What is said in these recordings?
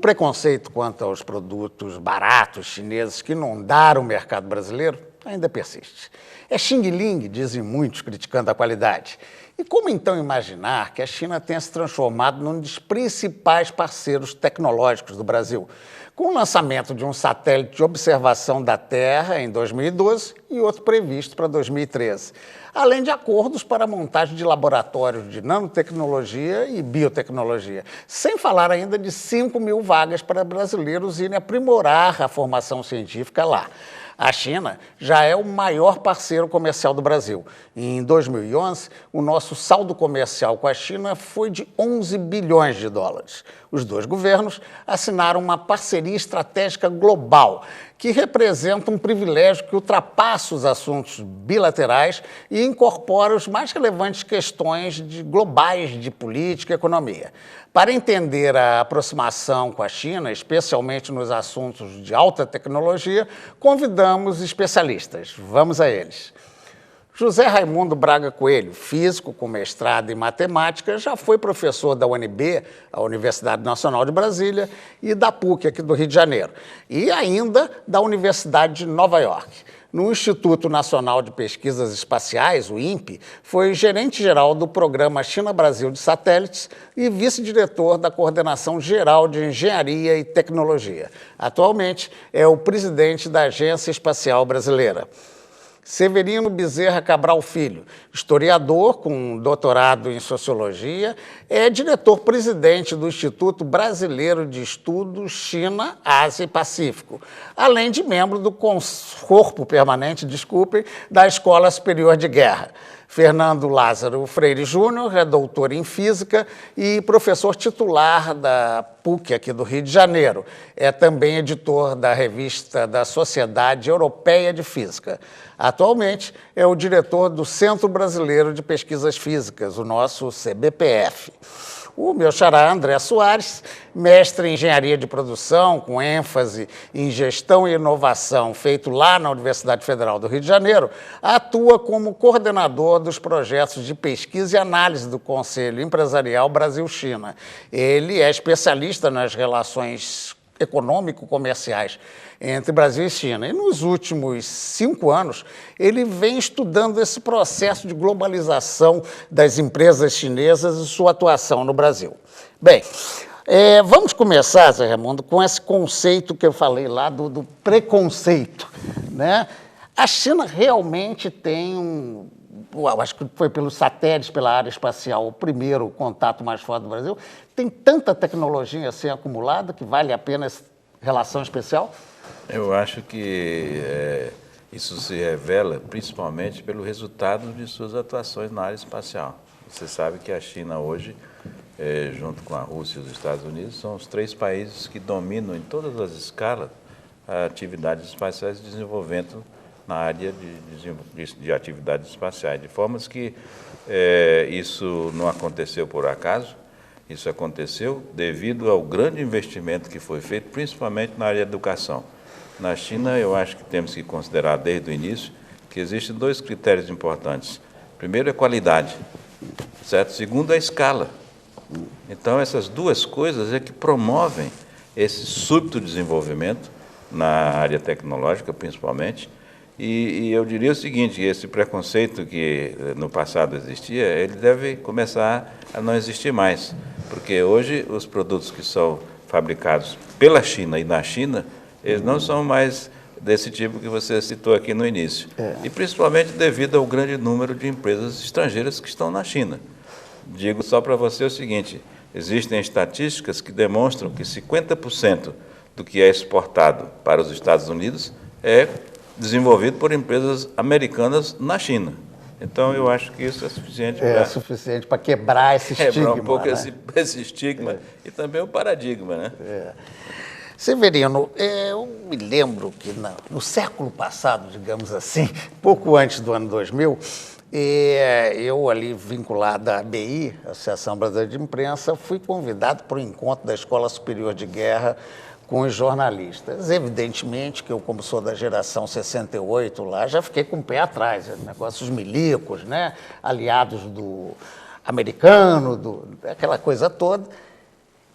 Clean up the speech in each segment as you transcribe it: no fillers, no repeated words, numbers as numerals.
preconceito quanto aos produtos baratos chineses que inundaram o mercado brasileiro ainda persiste. É xing-ling, dizem muitos, criticando a qualidade. E como então imaginar que a China tenha se transformado num dos principais parceiros tecnológicos do Brasil, com o lançamento de um satélite de observação da Terra em 2012 e outro previsto para 2013, além de acordos para a montagem de laboratórios de nanotecnologia e biotecnologia, sem falar ainda de 5 mil vagas para brasileiros irem aprimorar a formação científica lá. A China já é o maior parceiro comercial do Brasil. Em 2011, o nosso saldo comercial com a China foi de 11 bilhões de dólares. Os dois governos assinaram uma parceria estratégica global, que representa um privilégio que ultrapassa os assuntos bilaterais e incorpora as mais relevantes questões globais de política e economia. Para entender a aproximação com a China, especialmente nos assuntos de alta tecnologia, convidamos especialistas. Vamos a eles. José Raimundo Braga Coelho, físico com mestrado em matemática, já foi professor da UNB, a Universidade Nacional de Brasília, e da PUC, aqui do Rio de Janeiro, e ainda da Universidade de Nova York. No Instituto Nacional de Pesquisas Espaciais, o INPE, foi gerente-geral do Programa China-Brasil de Satélites e vice-diretor da Coordenação Geral de Engenharia e Tecnologia. Atualmente, é o presidente da Agência Espacial Brasileira. Severino Bezerra Cabral Filho, historiador com doutorado em Sociologia, é diretor-presidente do Instituto Brasileiro de Estudos China, Ásia e Pacífico, além de membro do Corpo Permanente, da Escola Superior de Guerra. Fernando Lázaro Freire Júnior é doutor em Física e professor titular da PUC, aqui do Rio de Janeiro. É também editor da revista da Sociedade Europeia de Física. Atualmente, é o diretor do Centro Brasileiro de Pesquisas Físicas, o nosso CBPF. O meu xará André Soares, mestre em Engenharia de Produção, com ênfase em Gestão e Inovação, feito lá na Universidade Federal do Rio de Janeiro, atua como coordenador dos projetos de pesquisa e análise do Conselho Empresarial Brasil-China. Ele é especialista nas relações econômico-comerciais entre Brasil e China. E nos últimos 5 anos, ele vem estudando esse processo de globalização das empresas chinesas e sua atuação no Brasil. Bem, vamos começar, Zé Raimundo, com esse conceito que eu falei lá do preconceito, né? A China realmente tem acho que foi pelos satélites, pela área espacial, o primeiro contato mais forte do Brasil. Tem tanta tecnologia assim acumulada que vale a pena essa relação especial? Eu acho que isso se revela principalmente pelo resultado de suas atuações na área espacial. Você sabe que a China hoje, junto com a Rússia e os Estados Unidos, são os 3 países que dominam em todas as escalas atividades espaciais de desenvolvimento na área de atividades espaciais, de formas que isso não aconteceu por acaso, isso aconteceu devido ao grande investimento que foi feito, principalmente na área de educação. Na China, eu acho que temos que considerar desde o início que existem 2 critérios importantes. Primeiro é qualidade, certo? Segundo é escala. Então, essas 2 coisas é que promovem esse súbito desenvolvimento na área tecnológica, principalmente. E eu diria o seguinte, esse preconceito que no passado existia, ele deve começar a não existir mais, porque hoje os produtos que são fabricados pela China e na China, eles não são mais desse tipo que você citou aqui no início. E principalmente devido ao grande número de empresas estrangeiras que estão na China. Digo só para você o seguinte, existem estatísticas que demonstram que 50% do que é exportado para os Estados Unidos é desenvolvido por empresas americanas na China. Então, eu acho que isso é suficiente para... É suficiente para quebrar esse estigma. Quebrar um pouco, né? esse estigma e também o paradigma, né? Severino, eu me lembro que no século passado, digamos assim, pouco antes do ano 2000, eu ali vinculado à ABI, Associação Brasileira de Imprensa, fui convidado para o encontro da Escola Superior de Guerra com os jornalistas. Evidentemente que eu, como sou da geração 68 lá, já fiquei com o pé atrás, negócios milicos, né? Aliados do americano, aquela coisa toda.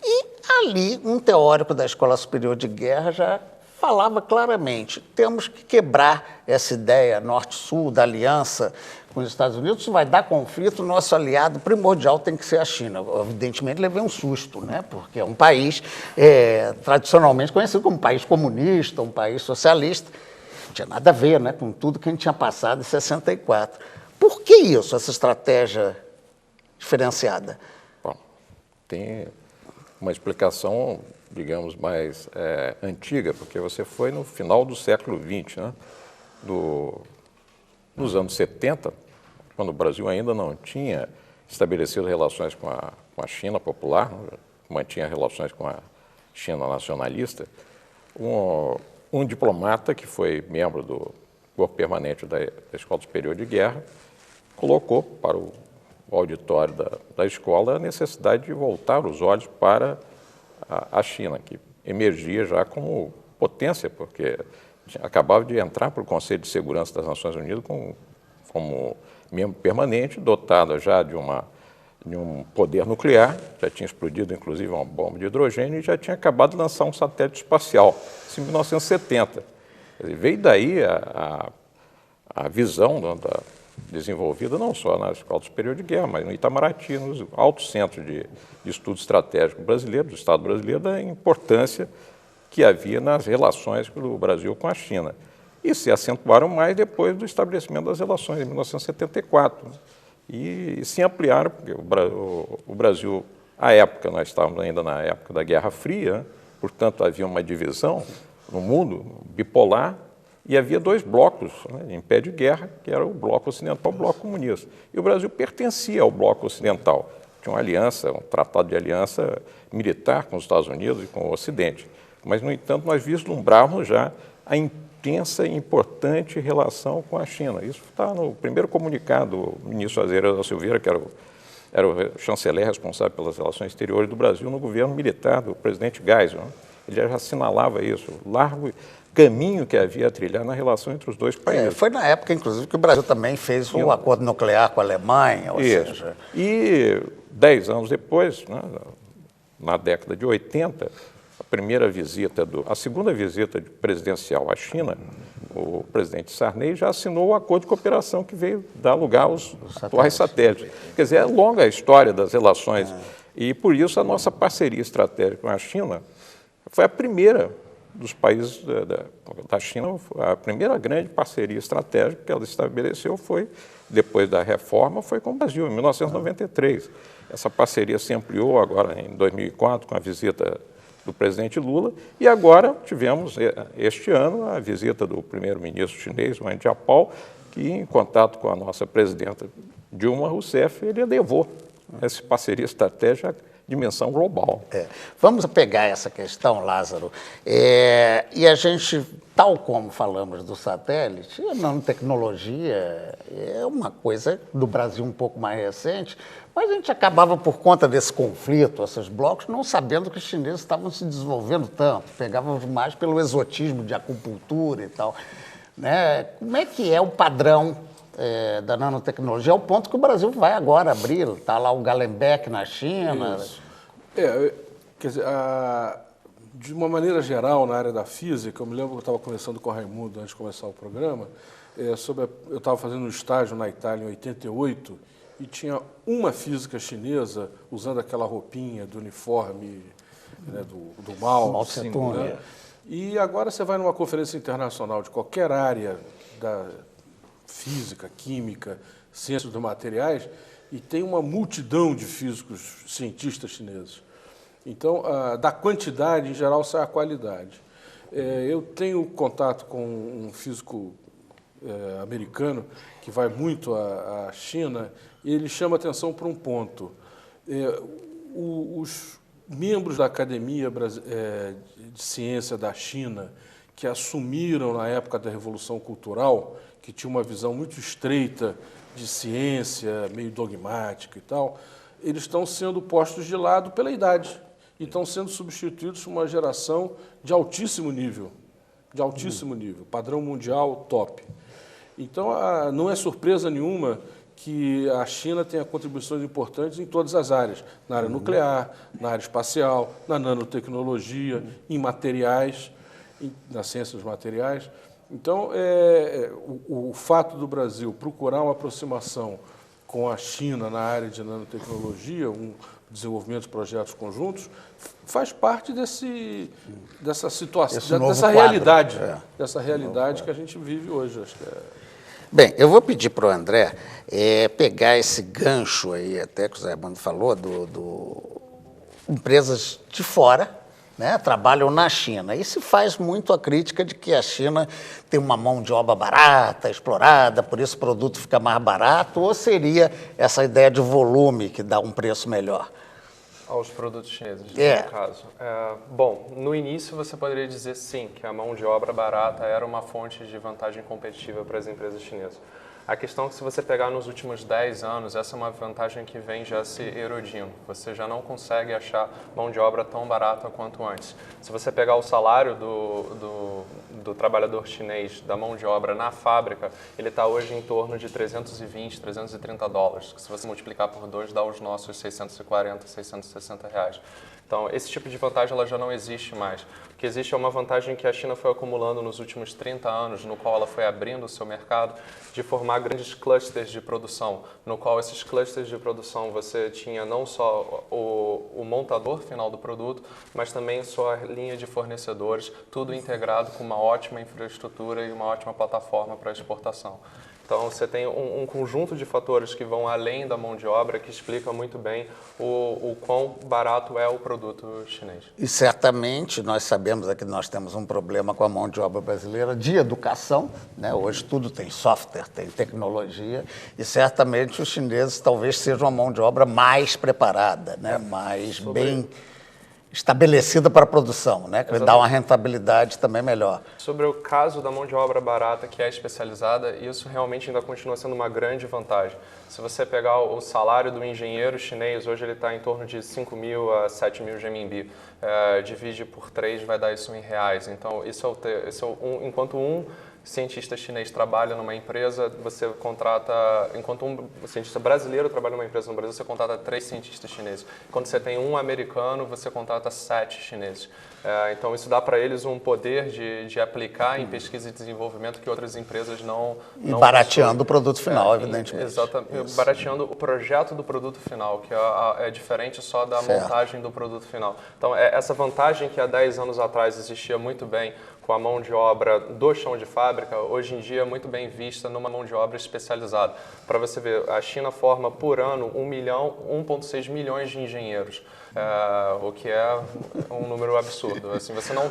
E Ali, um teórico da Escola Superior de Guerra já falava claramente, temos que quebrar essa ideia norte-sul da aliança com os Estados Unidos, isso vai dar conflito, nosso aliado primordial tem que ser a China. Evidentemente, levei um susto, né? Porque é um país tradicionalmente conhecido como um país comunista, um país socialista, não tinha nada a ver, né, com tudo que a gente tinha passado em 64. Por que isso, essa estratégia diferenciada? Bom, tem uma explicação, digamos, mais antiga, porque você foi no final do século XX, né? Nos anos 70, quando o Brasil ainda não tinha estabelecido relações com a China popular, mantinha relações com a China nacionalista, um diplomata que foi membro do corpo permanente da Escola Superior de Guerra colocou para o auditório da escola a necessidade de voltar os olhos para a China, que emergia já como potência, porque acabava de entrar para o Conselho de Segurança das Nações Unidas como membro permanente, dotada já de um poder nuclear, já tinha explodido inclusive uma bomba de hidrogênio e já tinha acabado de lançar um satélite espacial, isso em 1970. Quer dizer, veio daí a visão desenvolvida não só na Escola Superior de Guerra, mas no Itamaraty, nos altos centros de estudo estratégico brasileiro, do Estado brasileiro, da importância que havia nas relações do Brasil com a China. E se acentuaram mais depois do estabelecimento das relações, em 1974. E se ampliaram, porque o Brasil, à época, nós estávamos ainda na época da Guerra Fria, portanto, havia uma divisão no mundo bipolar, e havia dois blocos, né, em pé de guerra, que era o bloco ocidental e o bloco comunista. E o Brasil pertencia ao bloco ocidental. Tinha uma aliança, um tratado de aliança militar com os Estados Unidos e com o Ocidente. Mas, no entanto, nós vislumbrávamos já a intensa e importante relação com a China. Isso está no primeiro comunicado do ministro Azevedo da Silveira, que era o chanceler responsável pelas relações exteriores do Brasil no governo militar do presidente Geisel. Ele já assinalava isso, o largo caminho que havia a trilhar na relação entre os dois países. Foi na época, inclusive, que o Brasil também fez o acordo nuclear com a Alemanha, ou isso. seja... E 10 anos depois, né, na década de 80, a segunda visita presidencial à China, o presidente Sarney já assinou o acordo de cooperação que veio dar lugar aos atuais satélites. Quer dizer, é longa a história das relações e, por isso, a nossa parceria estratégica com a China foi a primeira dos países da China, a primeira grande parceria estratégica que ela estabeleceu foi, depois da reforma, foi com o Brasil, em 1993. Essa parceria se ampliou agora em 2004 com a visita do presidente Lula e agora tivemos, este ano, a visita do primeiro-ministro chinês, Wang Jiabao, que, em contato com a nossa presidenta Dilma Rousseff, ele elevou essa parceria estratégica dimensão global. Vamos pegar essa questão, Lázaro, e a gente, tal como falamos do satélite, a nanotecnologia é uma coisa do Brasil um pouco mais recente, mas a gente acabava, por conta desse conflito, esses blocos, não sabendo que os chineses estavam se desenvolvendo tanto, pegávamos mais pelo exotismo de acupuntura e tal. Né? Como é que é o padrão da nanotecnologia, ao ponto que o Brasil vai agora abrir, está lá o Gallenbeck na China. Isso. Quer dizer, de uma maneira geral, na área da física, eu me lembro que eu estava conversando com o Raimundo antes de começar o programa, eu estava fazendo um estágio na Itália em 88 e tinha uma física chinesa usando aquela roupinha do uniforme, né, do Mao Tse-tung, né? E agora você vai numa conferência internacional de qualquer área da física, química, ciência dos materiais, e tem uma multidão de físicos, cientistas chineses. Então, da quantidade, em geral, sai a qualidade. Eu tenho contato com um físico americano que vai muito à China, e ele chama atenção para um ponto. Os membros da Academia de Ciência da China, que assumiram na época da Revolução Cultural, que tinha uma visão muito estreita de ciência, meio dogmática e tal, eles estão sendo postos de lado pela idade e estão sendo substituídos por uma geração de altíssimo nível, padrão mundial top. Então, não é surpresa nenhuma que a China tenha contribuições importantes em todas as áreas, na área nuclear, na área espacial, na nanotecnologia, em materiais, nas ciências dos materiais. Então, o fato do Brasil procurar uma aproximação com a China na área de nanotecnologia, um desenvolvimento de projetos conjuntos, faz parte dessa situação, dessa realidade, dessa realidade que a gente vive hoje. Acho que Bem, eu vou pedir para o André pegar esse gancho aí, até que o Zé Armando falou, empresas de fora, né, trabalham na China. E se faz muito a crítica de que a China tem uma mão de obra barata, explorada, por isso o produto fica mais barato, ou seria essa ideia de volume que dá um preço melhor? Aos produtos chineses, no caso. Bom, no início você poderia dizer sim, que a mão de obra barata era uma fonte de vantagem competitiva para as empresas chinesas. A questão é que se você pegar nos últimos 10 anos, essa é uma vantagem que vem já se erodindo. Você já não consegue achar mão de obra tão barata quanto antes. Se você pegar o salário do trabalhador chinês, da mão de obra na fábrica, ele está hoje em torno de 320, 330 dólares. Que se você multiplicar por 2, dá os nossos 640, 660 reais. Então, esse tipo de vantagem ela já não existe mais. O que existe é uma vantagem que a China foi acumulando nos últimos 30 anos, no qual ela foi abrindo o seu mercado, de formar grandes clusters de produção, no qual esses clusters de produção você tinha não só o montador final do produto, mas também sua linha de fornecedores, tudo integrado com uma ótima infraestrutura e uma ótima plataforma para exportação. Então, você tem um conjunto de fatores que vão além da mão de obra que explica muito bem o quão barato é o produto chinês. E certamente nós sabemos aqui que nós temos um problema com a mão de obra brasileira de educação, né? Hoje tudo tem software, tem tecnologia, e certamente os chineses talvez sejam a mão de obra mais preparada, né? Mais bem estabelecida para a produção, né? Que dá uma rentabilidade também melhor. Sobre o caso da mão de obra barata que é especializada, isso realmente ainda continua sendo uma grande vantagem. Se você pegar o salário do engenheiro chinês, hoje ele está em torno de 5 mil a 7 mil renminbi. Divide por 3, vai dar isso em reais. Então, enquanto um cientista chinês trabalha numa empresa, você contrata, enquanto um cientista brasileiro trabalha numa empresa no Brasil, você contrata 3 cientistas chineses. Quando você tem um americano, você contrata 7 chineses. Então, isso dá para eles um poder de aplicar em pesquisa e desenvolvimento que outras empresas não E barateando o produto final, evidentemente. Exatamente, barateando o projeto do produto final, que é diferente só da montagem do produto final. Então, essa vantagem que há 10 anos atrás existia muito bem com a mão de obra do chão de fábrica, hoje em dia é muito bem vista numa mão de obra especializada. Para você ver, a China forma por ano 1,6 milhões de engenheiros, o que é um número absurdo. Assim, você não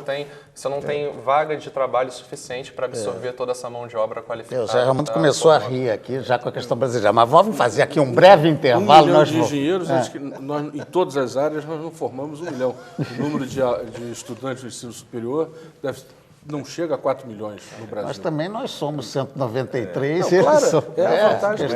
tem vaga de trabalho suficiente para absorver toda essa mão de obra qualificada. O Zé Armando começou a rir aqui já com a questão brasileira, mas vamos fazer aqui um breve intervalo. 1 milhão de engenheiros, acho que nós, em todas as áreas, nós não formamos 1 milhão. O número de estudantes do ensino superior não chega a 4 milhões no Brasil. Mas também nós somos 193. Não, claro, são, a vantagem.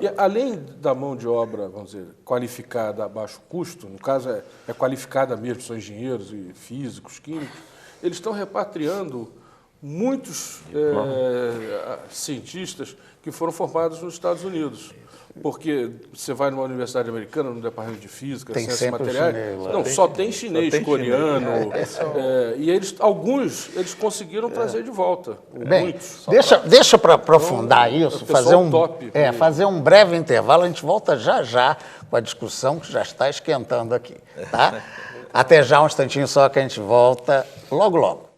E além da mão de obra, vamos dizer, qualificada a baixo custo, no caso é qualificada mesmo, são engenheiros e físicos, químicos, eles estão repatriando muitos cientistas que foram formados nos Estados Unidos. Porque você vai numa universidade americana, no departamento de física, tem ciências materiais, chinês, só tem chinês, coreano. E alguns eles conseguiram trazer de volta. Bem, muitos. deixa para aprofundar isso, fazer um breve intervalo, a gente volta já com a discussão que já está esquentando aqui. Tá? Até já, um instantinho só que a gente volta logo.